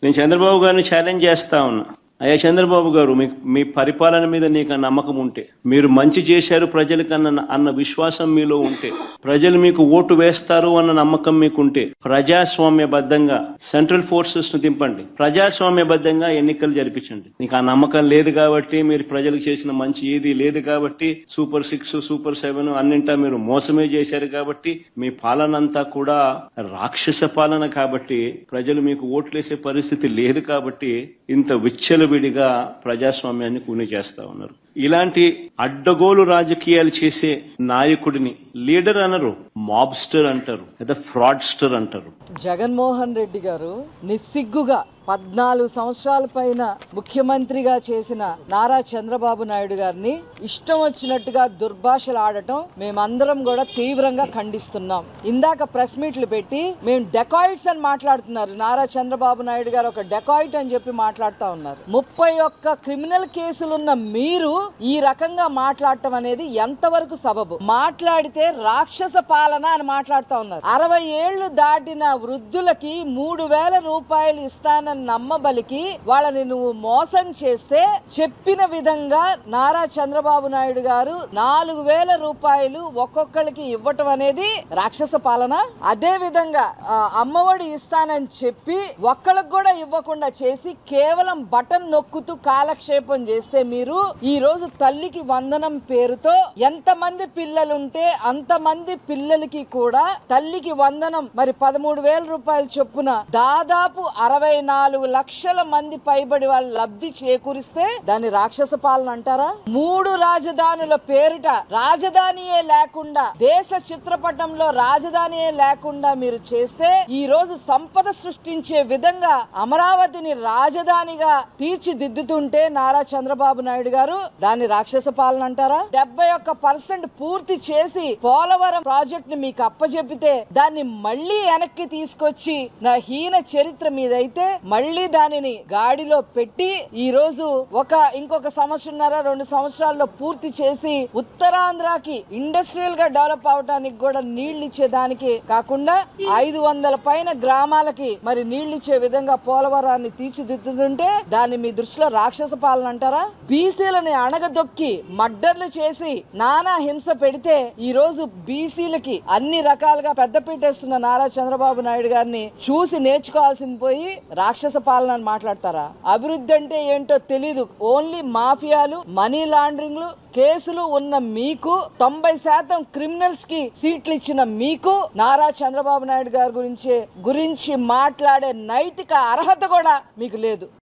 నేను చంద్రబాబు గారిని ఛాలెంజ్ చేస్తా ఉన్నా. అయ్యా చంద్రబాబు గారు, మీ పరిపాలన మీద నీకు నమ్మకం ఉంటే, మీరు మంచి చేశారు ప్రజలకు అన్న విశ్వాసం మీలో ఉంటే, ప్రజలు మీకు ఓటు వేస్తారు అన్న నమ్మకం మీకుంటే, ప్రజాస్వామ్యబద్ధంగా సెంట్రల్ ఫోర్సెస్ ను దింపండి, ప్రజాస్వామ్యబద్ధంగా ఎన్నికలు జరిపించండి. నీకు ఆ నమ్మకం లేదు కాబట్టి, మీరు ప్రజలకు చేసిన మంచి ఏది లేదు కాబట్టి, సూపర్ 6 సూపర్ 7 అన్నింటా మీరు మోసమే చేశారు కాబట్టి, మీ పాలన అంతా కూడా రాక్షస పాలన కాబట్టి, ప్రజలు మీకు ఓట్లేసే పరిస్థితి లేదు కాబట్టి ఇంత విచ్చలవిడిగా ప్రజాస్వామ్యాన్ని కూని చేస్తా ఉన్నారు. ఇలాంటి అడ్డగోలు రాజకీయాలు చేసే నాయకుడిని లీడర్ అనరు, మాబ్స్టర్ అంటారు, లేదా ఫ్రాడ్స్టర్ అంటారు. జగన్మోహన్ రెడ్డి గారు నిస్సిగ్గుగా 14 సంవత్సరాల పైన ముఖ్యమంత్రిగా చేసిన నారా చంద్రబాబు నాయుడు గారిని ఇష్టం వచ్చినట్టుగా దుర్భాషలు ఆడటం మేమందరం కూడా తీవ్రంగా ఖండిస్తున్నాం. ఇందాక ప్రెస్ మీట్లు పెట్టి మేము డెకాయిట్స్ అని మాట్లాడుతున్నారు. నారా చంద్రబాబు నాయుడు గారు ఒక డెకాయిట్ అని చెప్పి మాట్లాడుతూ ఉన్నారు. 31 క్రిమినల్ కేసులున్న మీరు ఈ రకంగా మాట్లాడటం అనేది ఎంతవరకు సబబు? మాట్లాడితే రాక్షస పాలన అని మాట్లాడుతూ ఉన్నారు. 60 ఏళ్లు దాటిన వృద్ధులకి 3,000 రూపాయలు ఇస్తానని నమ్మబలికి వాళ్ళని నువ్వు మోసం చేస్తే, చెప్పిన విధంగా నారా చంద్రబాబు నాయుడు గారు 4,000 రూపాయలు ఒక్కొక్కరికి ఇవ్వటం అనేది రాక్షస పాలన. అదే విధంగా అమ్మఒడి ఇస్తానని చెప్పి ఒక్కళ్ళకి కూడా ఇవ్వకుండా చేసి కేవలం బటన్ నొక్కుతూ కాలక్షేపం చేస్తే, మీరు ఈ రోజు తల్లికి వందనం పేరుతో ఎంతమంది పిల్లలుంటే అంతమంది పిల్లలకి కూడా తల్లికి వందనం మరి 13,000 రూపాయలు చొప్పున దాదాపు 64 లక్షల మంది పైబడి వాళ్ళు లబ్ధి చేకూరిస్తే దాన్ని రాక్షస పాలన అంటారా? 3 రాజధానుల పేరిట రాజధానియే లేకుండా, దేశ చిత్రపటంలో రాజధానియే లేకుండా మీరు చేస్తే, ఈ రోజు సంపద సృష్టించే విధంగా అమరావతిని రాజధానిగా తీర్చిదిద్దుతుంటే నారా చంద్రబాబు నాయుడు గారు దాన్ని రాక్షస పాలన అంటారా? 71% పూర్తి చేసి పోలవరం ప్రాజెక్ట్ ని మీకు అప్పచెపితే దాన్ని మళ్లీ వెనక్కి తీసుకొచ్చి నా హీన చరిత్ర మీద అయితే మళ్లీ దానిని గాడిలో పెట్టి ఈ రోజు ఇంకొక 1.5-2 సంవత్సరాల్లో పూర్తి చేసి ఉత్తరాంధ్రకి ఇండస్ట్రియల్ గా డెవలప్ అవడానికి కూడా నీళ్లు ఇచ్చేదానికి కాకుండా 500 పైన గ్రామాలకి మరి నీళ్లు ఇచ్చే విధంగా పోలవరాన్ని తీర్చిదిద్దుతుంటే దాన్ని మీ దృష్టిలో రాక్షస పాలన అంటారా? బీసీలని అణగదొక్కి మర్డర్లు చేసి నానా హింస పెడితే ఈ రోజు బీసీలకి అన్ని రకాలుగా పెద్దపీటేస్తున్న నారా చంద్రబాబు నాయుడు గారిని చూసి నేర్చుకోవాల్సింది పోయి రాక్షస పాలన అని మాట్లాడతారా? అభివృద్ధి అంటే ఏంటో తెలీదు. ఓన్లీ మాఫియాలు, మనీ లాండరింగ్లు కేసులు ఉన్న మీకు, 90% క్రిమినల్స్ కి సీట్లు ఇచ్చిన మీకు నారా చంద్రబాబు నాయుడు గారి గురించి మాట్లాడే నైతిక అర్హత కూడా మీకు లేదు.